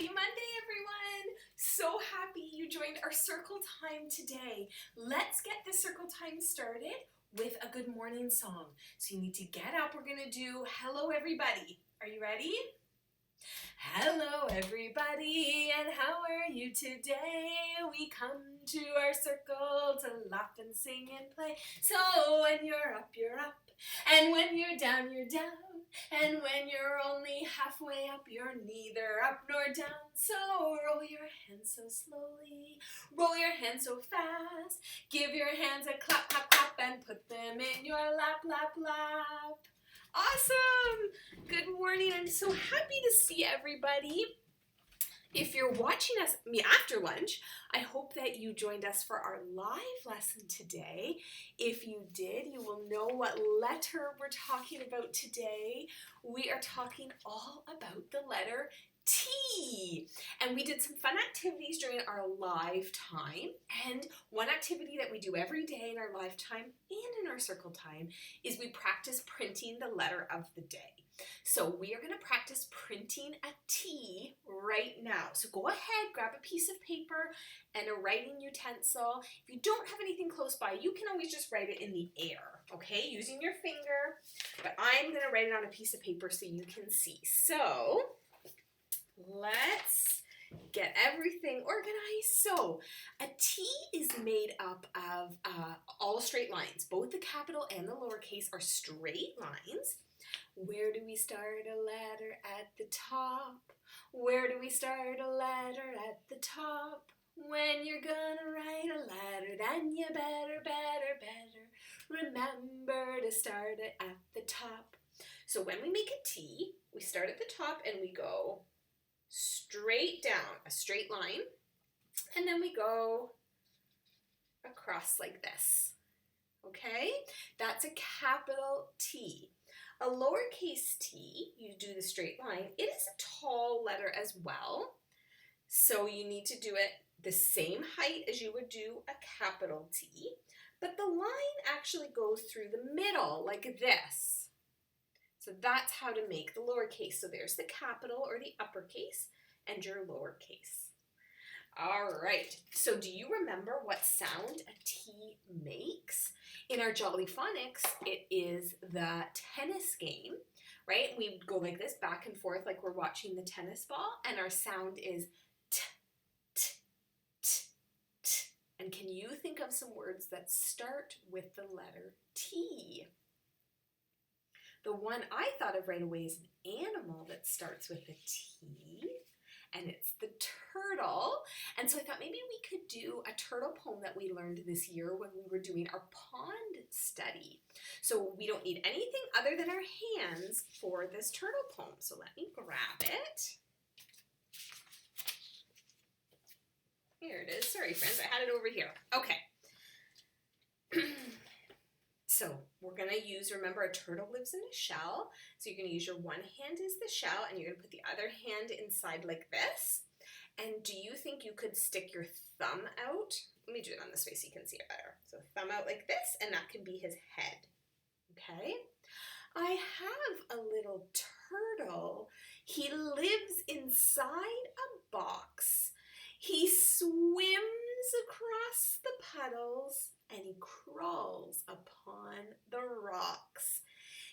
Happy Monday, everyone! So happy you joined our circle time today. Let's get the circle time started with a good morning song. So you need to get up. We're going to do Hello Everybody. Are you ready? Hello everybody, and how are you today? We come to our circle to laugh and sing and play. So when you're up, and when you're down, and when you're only halfway up, you're neither up nor down. So roll your hands so slowly, roll your hands so fast, give your hands a clap, clap, clap, and put them in your lap, lap, lap. Awesome! Good morning. I'm so happy to see everybody. If you're watching me after lunch, I hope that you joined us for our live lesson today. If you did, you will know what letter we're talking about today. We are talking all about the letter T. And we did some fun activities during our live time. And one activity that we do every day in our live time and in our circle time is we practice printing the letter of the day. So we are going to practice printing a T right now. So go ahead, grab a piece of paper and a writing utensil. If you don't have anything close by, you can always just write it in the air, okay, using your finger. But I'm going to write it on a piece of paper so you can see. So let's get everything organized. So a T is made up of all straight lines. Both the capital and the lowercase are straight lines. Where do we start a letter? At the top. Where do we start a letter? At the top. When you're gonna write a letter, then you better remember to start it at the top. So when we make a T, we start at the top and we go straight down, a straight line, and then we go across like this. Okay? That's a capital T. A lowercase t, you do the straight line. It is a tall letter as well, so you need to do it the same height as you would do a capital T, but the line actually goes through the middle like this. So that's how to make the lowercase. So there's the capital or the uppercase and your lowercase. All right, so do you remember what sound a T makes? In our Jolly Phonics, it is the tennis game, right? We go like this, back and forth, like we're watching the tennis ball, and our sound is t, t, t, t. And can you think of some words that start with the letter T? The one I thought of right away is an animal that starts with a T. And it's the turtle. And so I thought maybe we could do a turtle poem that we learned this year when we were doing our pond study. So we don't need anything other than our hands for this turtle poem. So let me grab it. Here it is. Sorry, friends, I had it over here. Okay. So we're going to use, remember, a turtle lives in a shell. So you're going to use your one hand as the shell, and you're going to put the other hand inside like this. And do you think you could stick your thumb out? Let me do it on this way so you can see it better. So thumb out like this, and that can be his head. Okay? I have a little turtle. He lives inside a box. He swims across the puddles and he crawls upon the rocks.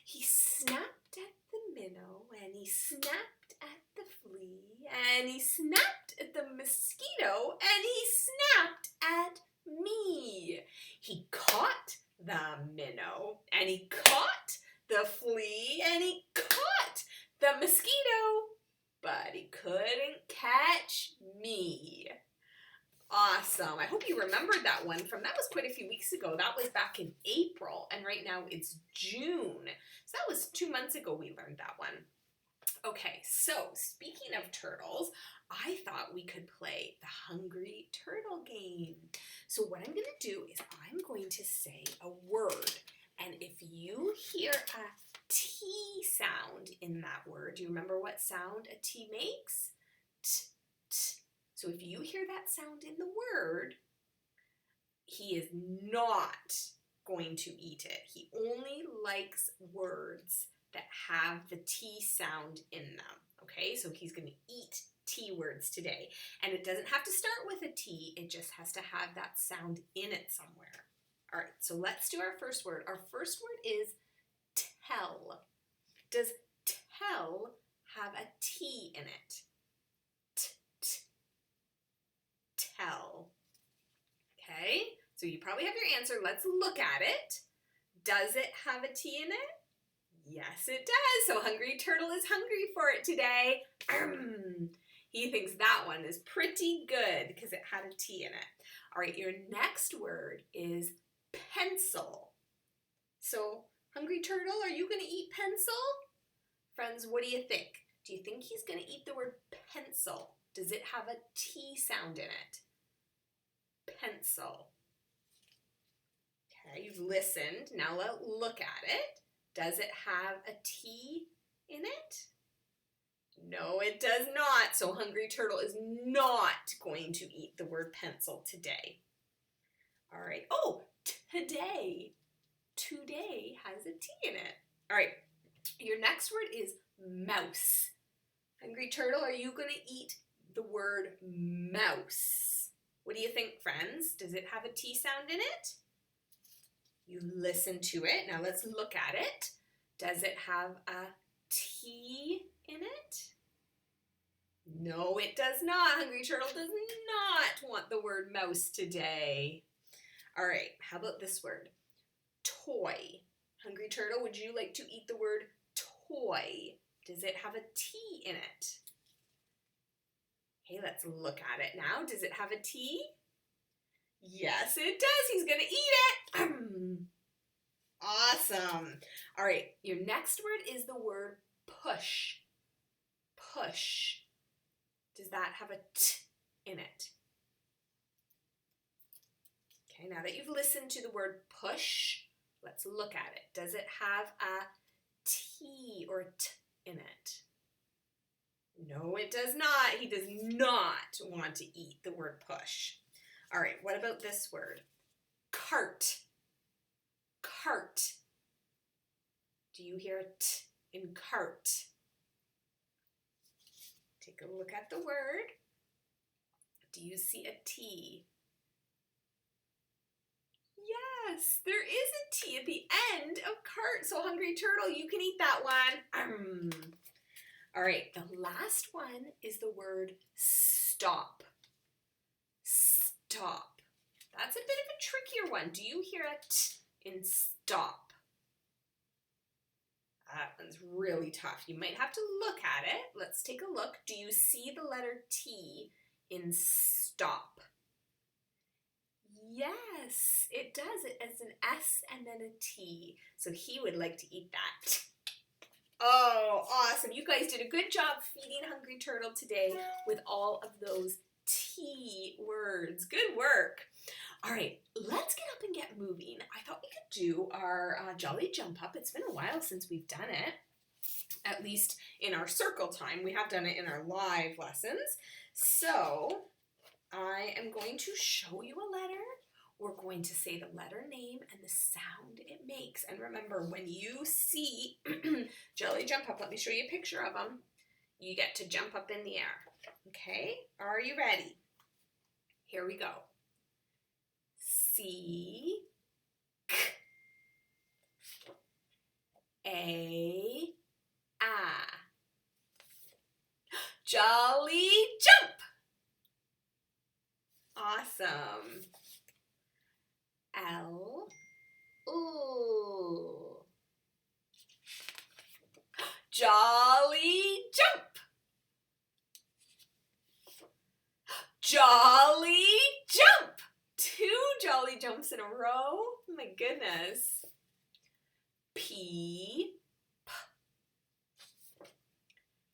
He snapped at the minnow and he snapped at the flea and he snapped at the mosquito and he snapped at me. He caught the minnow and he caught the flea and he caught the mosquito, but he couldn't catch me. Awesome. I hope you remembered that one that was quite a few weeks ago. That was back in April, and right now it's June. So that was 2 months ago we learned that one. Okay, so speaking of turtles, I thought we could play the Hungry Turtle game. So what I'm going to do is I'm going to say a word, and if you hear a T sound in that word, do you remember what sound a T makes? T, t. So if you hear that sound in the word, he is not going to eat it. He only likes words that have the T sound in them. Okay, so he's going to eat T words today. And it doesn't have to start with a T, it just has to have that sound in it somewhere. All right, so let's do our first word. Our first word is tell. Does tell have a T in it? Tell. Okay, so you probably have your answer. Let's look at it. Does it have a T in it? Yes, it does. So Hungry Turtle is hungry for it today. He thinks that one is pretty good because it had a T in it. All right, your next word is pencil. So, Hungry Turtle, are you going to eat pencil? Friends, what do you think? Do you think he's going to eat the word pencil? Does it have a T sound in it? Pencil. Okay, you've listened. Now let's look at it. Does it have a T in it? No, it does not. So Hungry Turtle is not going to eat the word pencil today. All right. Oh, today. Today has a T in it. All right. Your next word is mouse. Hungry Turtle, are you going to eat the word mouse? What do you think, friends? Does it have a T sound in it? You listen to it. Now let's look at it. Does it have a T in it? No, it does not. Hungry Turtle does not want the word mouse today. All right, how about this word? Toy. Hungry Turtle, would you like to eat the word toy? Does it have a T in it? Okay, let's look at it now. Does it have a T? Yes, it does. He's going to eat it. Awesome. All right, your next word is the word push. Push. Does that have a T in it? Okay, now that you've listened to the word push, let's look at it. Does it have a T or T in it? No, it does not. He does not want to eat the word push. All right, what about this word? Cart. Cart. Do you hear a T in cart? Take a look at the word. Do you see a T? Yes, there is a T at the end of cart. So Hungry Turtle, you can eat that one. All right, the last one is the word stop. Stop. That's a bit of a trickier one. Do you hear a T in stop? That one's really tough. You might have to look at it. Let's take a look. Do you see the letter T in stop? Yes, it does. It's an S and then a T. So he would like to eat that. Oh, awesome. You guys did a good job feeding Hungry Turtle today with all of those T words. Good work. All right, let's get up and get moving. I thought we could do our Jolly Jump Up. It's been a while since we've done it, at least in our circle time. We have done it in our live lessons. So I am going to show you a letter. We're going to say the letter name and the sound it makes. And remember, when you see Jolly Jump Up, let me show you a picture of them. You get to jump up in the air. Okay, are you ready? Here we go. C, K, A, A. Jolly jump! Awesome. L, ooh. Jolly jump! Jolly jump! 2 jolly jumps in a row. My goodness. P, P,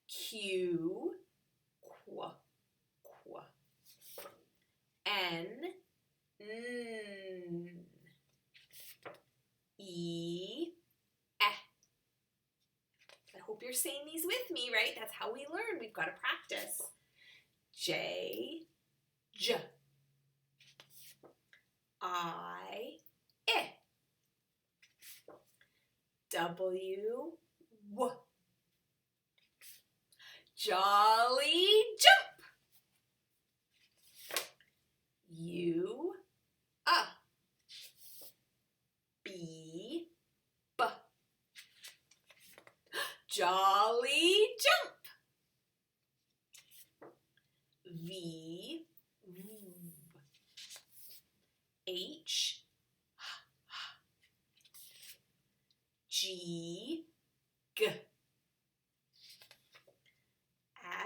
Q, Qu, Qu, N, N, E, E. I hope you're saying these with me, right? That's how we learn. We've got to practice. J, J, I, I, W, W. Jolly jump! V, H, G, G,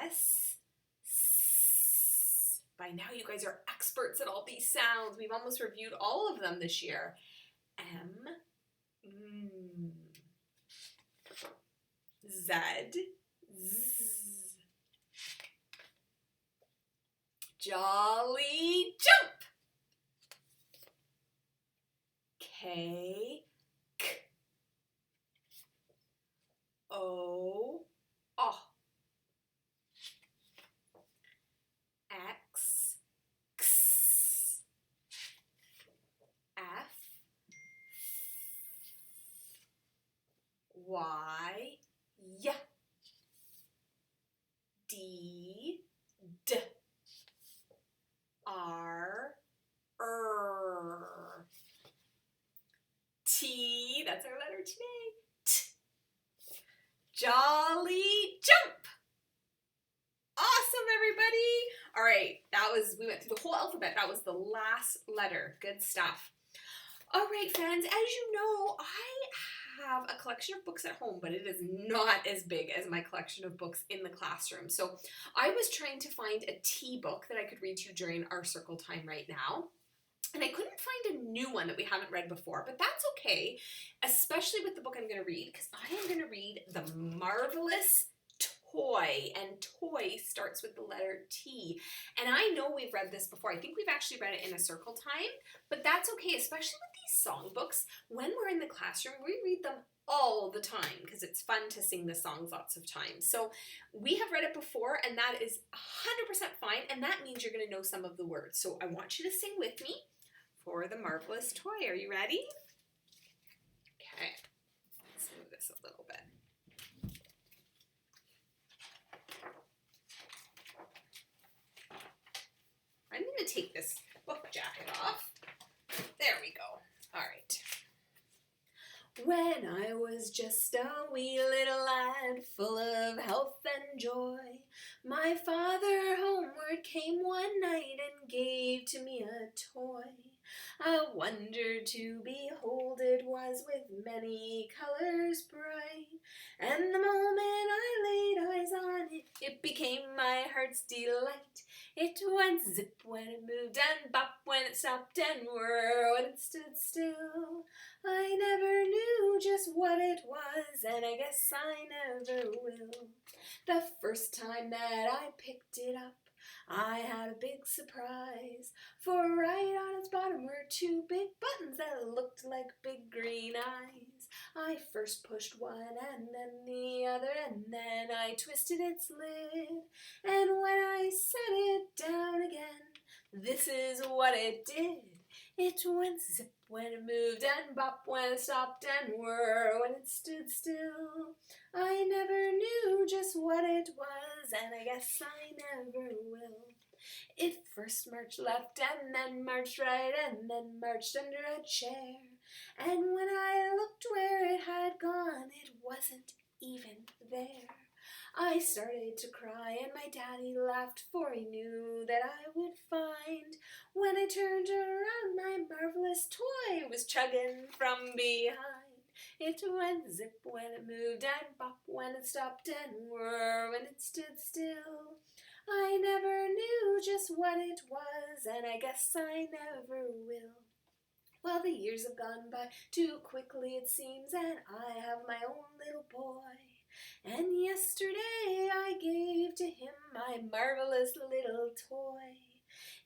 S, S. By now you guys are experts at all these sounds. We've almost reviewed all of them this year. M, Z, Z. Jolly jump. K, K. O, O. X, X. F, Y, Y. D, D. R, T, that's our letter today. T. Jolly jump. Awesome, everybody. All right, we went through the whole alphabet. That was the last letter. Good stuff. All right, friends, as you know, I have a collection of books at home, but it is not as big as my collection of books in the classroom. So I was trying to find a tea book that I could read to you during our circle time right now. And I couldn't find a new one that we haven't read before, but that's okay, especially with the book I'm going to read, because I am going to read The Marvelous Toy, and toy starts with the letter T. And I know we've read this before. I think we've actually read it in a circle time, but that's okay, especially with these songbooks. When we're in the classroom, we read them all the time because it's fun to sing the songs lots of times. So we have read it before, and that is 100% fine, and that means you're going to know some of the words. So I want you to sing with me for The Marvelous Toy. Are you ready? Okay, let's move this a little bit. I'm going to take this book jacket off. There we go. All right. When I was just a wee little lad, full of health and joy, my father homeward came one night and gave to me a toy. A wonder to behold it was, with many colors bright, and the moment I laid eyes on it, it became my heart's delight. It went zip when it moved, and bop when it stopped, and whir when it stood still. I never knew just what it was, and I guess I never will. The first time that I picked it up, I had a big surprise, for right on its bottom were two big buttons that looked like big green eyes. I first pushed one and then the other, and then I twisted its lid, and when I set it down again, this is what it did. It went zip when it moved, and bop when it stopped, and whir when it stood still. I never knew just what it was, and I guess I never will. It first marched left, and then marched right, and then marched under a chair. And when I looked where it had gone, it wasn't even there. I started to cry, and my daddy laughed, for he knew that I would find. When I turned around, my marvelous toy was chugging from behind. It went zip when it moved, and bop when it stopped, and whir when it stood still. I never knew just what it was, and I guess I never will. Well, the years have gone by too quickly, it seems, and I have my own little boy. And yesterday I gave to him my marvelous little toy.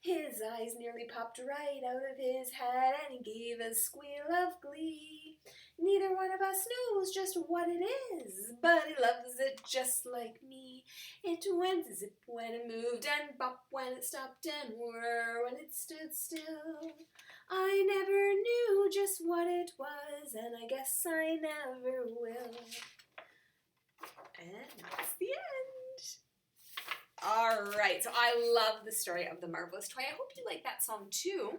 His eyes nearly popped right out of his head, and he gave a squeal of glee. Neither one of us knows just what it is, but he loves it just like me. It went zip when it moved, and bop when it stopped, and whir when it stood still. I never knew just what it was, and I guess I never will. And that's the end. All right, so I love the story of The Marvelous Toy. I hope you like that song too.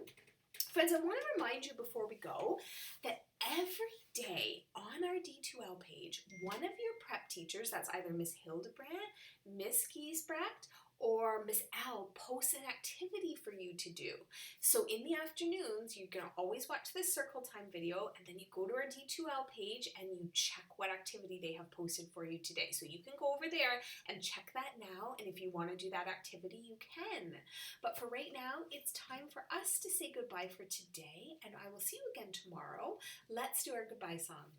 Friends, I want to remind you before we go that every day on our D2L page, one of your prep teachers, that's either Miss Hildebrandt, Miss Giesbrecht, Or Miss L posts an activity for you to do. So in the afternoons, you can always watch this circle time video, and then you go to our D2L page and you check what activity they have posted for you today. So you can go over there and check that now, and if you want to do that activity, you can. But for right now, it's time for us to say goodbye for today, and I will see you again tomorrow. Let's do our goodbye song.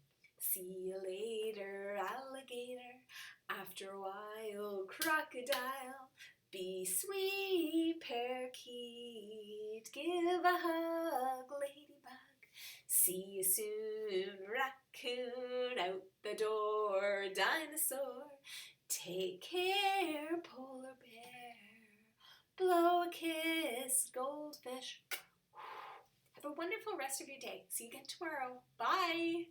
See you later, alligator. After a while, crocodile. Be sweet, parakeet. Give a hug, ladybug. See you soon, raccoon. Out the door, dinosaur. Take care, polar bear. Blow a kiss, goldfish. Have a wonderful rest of your day. See you again tomorrow. Bye.